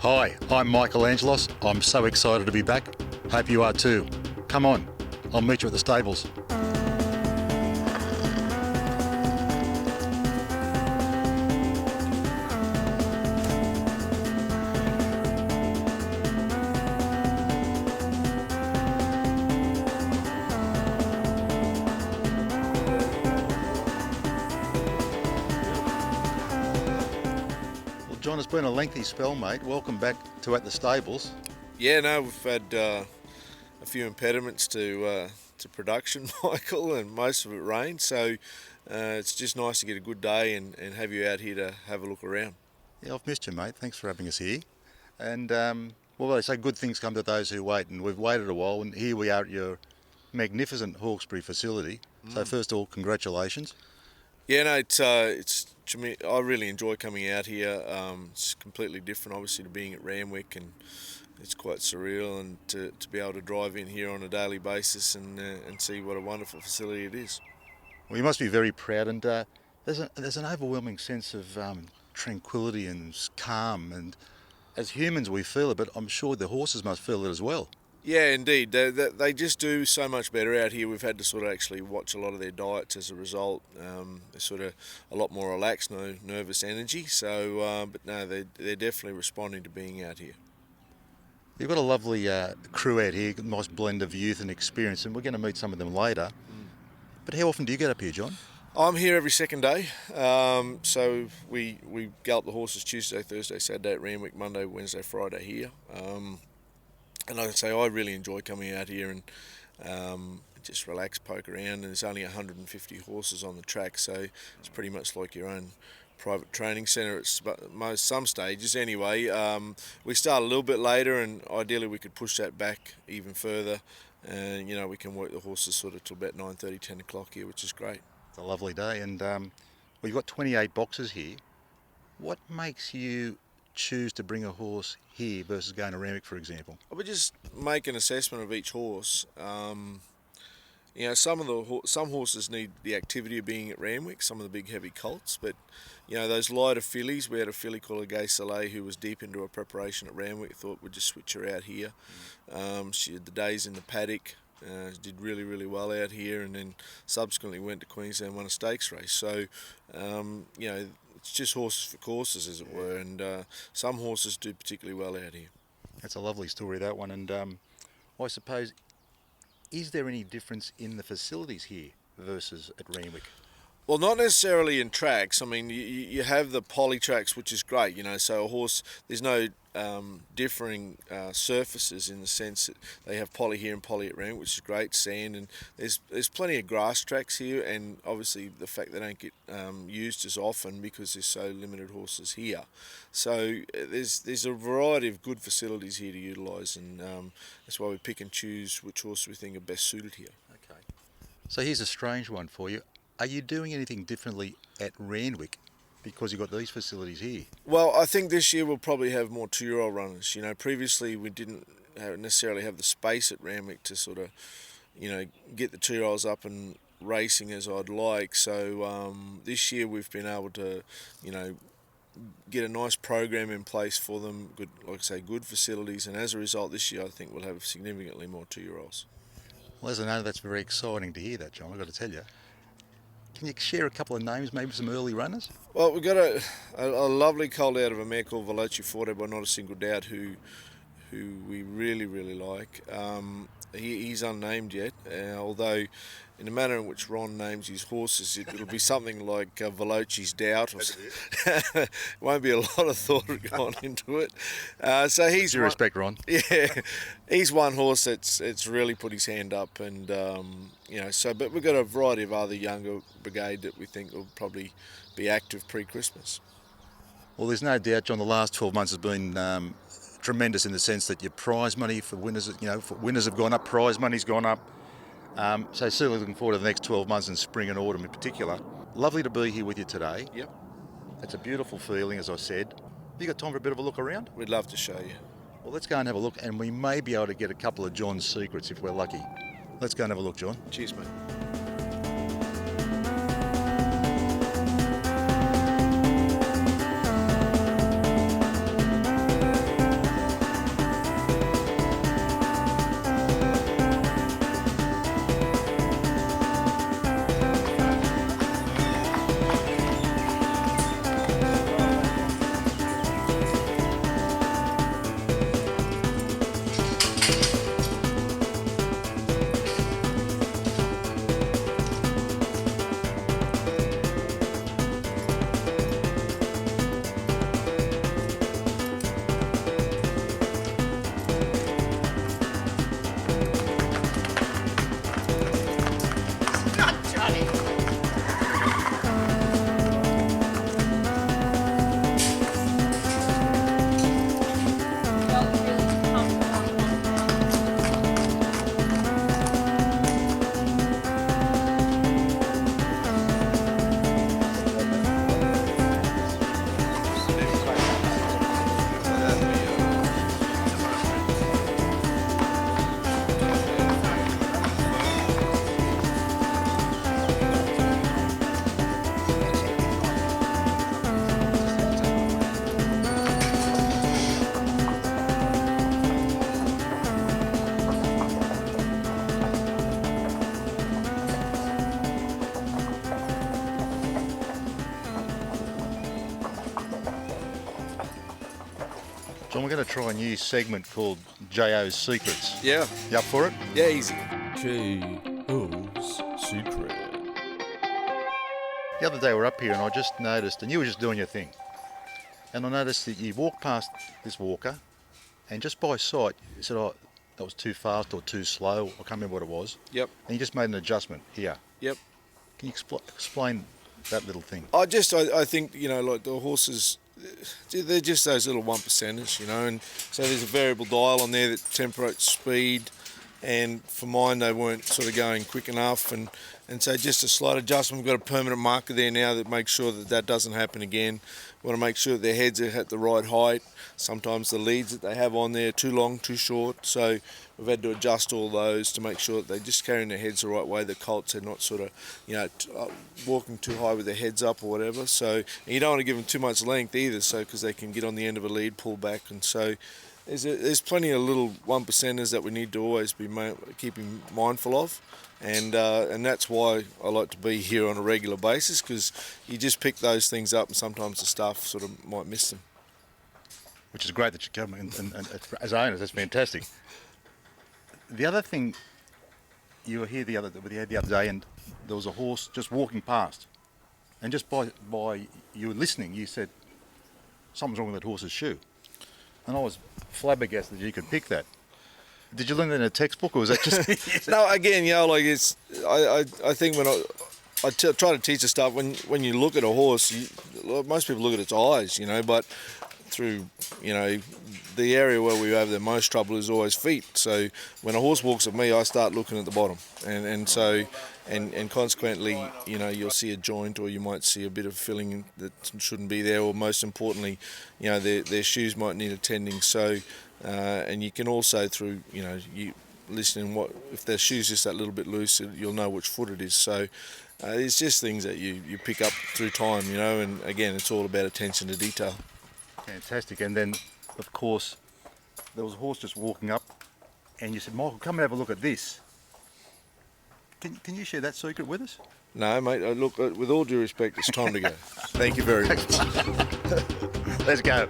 Hi, I'm Michael Angelos. I'm so excited to be back. Hope you are too. Come on, I'll meet you at the stables. Well, John, it's been a lengthy spell, mate. Welcome back to At the Stables. Yeah, no, we've had a few impediments to production, Michael, and most of it rain. So it's just nice to get a good day and have you out here to have a look around. Yeah, I've missed you, mate. Thanks for having us here. And, well, they say good things come to those who wait, and we've waited a while, and here we are at your magnificent Hawkesbury facility. So first of all, congratulations. Yeah, no, I really enjoy coming out here. It's completely different, obviously, to being at Randwick, and it's quite surreal. And to be able to drive in here on a daily basis and see what a wonderful facility it is. Well, you must be very proud, and there's an overwhelming sense of tranquility and calm, and as humans we feel it, but I'm sure the horses must feel it as well. Yeah, indeed. They just do so much better out here. We've had to sort of actually watch a lot of their diets as a result. They're sort of a lot more relaxed, no nervous energy. So, but no, they're definitely responding to being out here. You've got a lovely crew out here, nice blend of youth and experience, and we're going to meet some of them later. But how often do you get up here, John? I'm here every second day. So we gallop the horses Tuesday, Thursday, Saturday at Randwick, Monday, Wednesday, Friday here. And like I say, I really enjoy coming out here and just relax, poke around. And there's only 150 horses on the track, so it's pretty much like your own private training centre at some stages. Anyway, we start a little bit later, and ideally we could push that back even further. And we can work the horses sort of till about 9:30, 10 o'clock here, which is great. It's a lovely day, and well, you've got 28 boxes here. What makes you choose to bring a horse here versus going to Randwick, for example? I would just make an assessment of each horse. Some horses need the activity of being at Randwick, some of the big heavy colts, but those lighter fillies, we had a filly called a Gay Soleil who was deep into her preparation at Randwick, thought we'd just switch her out here. She had the days in the paddock, did really, really well out here, and then subsequently went to Queensland and won a stakes race. So, it's just horses for courses, as it were, and some horses do particularly well out here. That's a lovely story, that one, and I suppose, is there any difference in the facilities here versus at Randwick? Well, not necessarily in tracks. I mean, you have the poly tracks, which is great, so a horse, there's no differing surfaces in the sense that they have poly here and poly at Randwick, which is great, sand, and there's plenty of grass tracks here, and obviously the fact they don't get used as often because there's so limited horses here. So there's a variety of good facilities here to utilise, and that's why we pick and choose which horses we think are best suited here. Okay. So here's a strange one for you. Are you doing anything differently at Randwick because you've got these facilities here? Well, I think this year we'll probably have more 2-year-old runners. Previously we didn't necessarily have the space at Randwick to sort of, get the 2-year-olds up and racing as I'd like. So this year we've been able to, get a nice program in place for them. Good, like I say, good facilities, and as a result, this year I think we'll have significantly more 2-year-olds. Well, as I know, that's very exciting to hear that, John, I've got to tell you. Can you share a couple of names, maybe some early runners? Well, we've got a lovely colt out of a mare called Veloci Forte by Not a Single Doubt, who we really, really like. He's unnamed yet, although in the manner in which Ron names his horses, it'll be something like Veloci's Doubt. Won't be a lot of thought gone into it. So he's Due respect, Ron. Yeah, he's one horse that's really put his hand up, and but we've got a variety of other younger brigade that we think will probably be active pre-Christmas. Well, there's no doubt, John, the last 12 months has been tremendous in the sense that your prize money for winners, have gone up, prize money's gone up. So certainly looking forward to the next 12 months in spring and autumn in particular. Lovely to be here with you today. Yep. It's a beautiful feeling, as I said. Have you got time for a bit of a look around? We'd love to show you. Well, let's go and have a look, and we may be able to get a couple of John's secrets if we're lucky. Let's go and have a look, John. Cheers, mate. John, we're going to try a new segment called JO's Secrets. Yeah, You up for it? yeah, easy. J.O.'s Secret. The other day we were up here and I just noticed, and you were just doing your thing, and I noticed that you walked past this walker and just by sight you said, oh, that was too fast or too slow, I can't remember what it was, Yep, and you just made an adjustment here. yep. Can you explain that little thing? I think, like the horses, they're just those little 1%ers, and so there's a variable dial on there that temperates speed, and for mine they weren't sort of going quick enough, and so just a slight adjustment. We've got a permanent marker there now that makes sure that doesn't happen again. We want to make sure that their heads are at the right height. Sometimes the leads that they have on there are too long, too short, so we've had to adjust all those to make sure that they're just carrying their heads the right way. The colts are not sort of, walking too high with their heads up or whatever. So and you don't want to give them too much length either, so because they can get on the end of a lead, pull back, and so there's plenty of little 1%ers that we need to always be keeping mindful of. And that's why I like to be here on a regular basis, because you just pick those things up and sometimes the staff sort of might miss them. Which is great that you come and as owners, that's fantastic. The other thing, you were here the other day and there was a horse just walking past, and just by you listening, you said something's wrong with that horse's shoe, and I was flabbergasted that you could pick that. Did you learn that in a textbook, or was that just? No, again, it's. I think when I try to teach the stuff, when you look at a horse, most people look at its eyes, but through the area where we have the most trouble is always feet. So when a horse walks at me, I start looking at the bottom, and so consequently, you'll see a joint, or you might see a bit of filling that shouldn't be there, or most importantly, their shoes might need attending. So. And you can also, through you listening, if their shoe's just that little bit loose, you'll know which foot it is. So it's just things that you pick up through time, and again, it's all about attention to detail. Fantastic. And then, of course, there was a horse just walking up, and you said, Michael, come and have a look at this. Can you share that secret with us? No, mate. Look, with all due respect, it's time to go. Thank you very much. Let's go.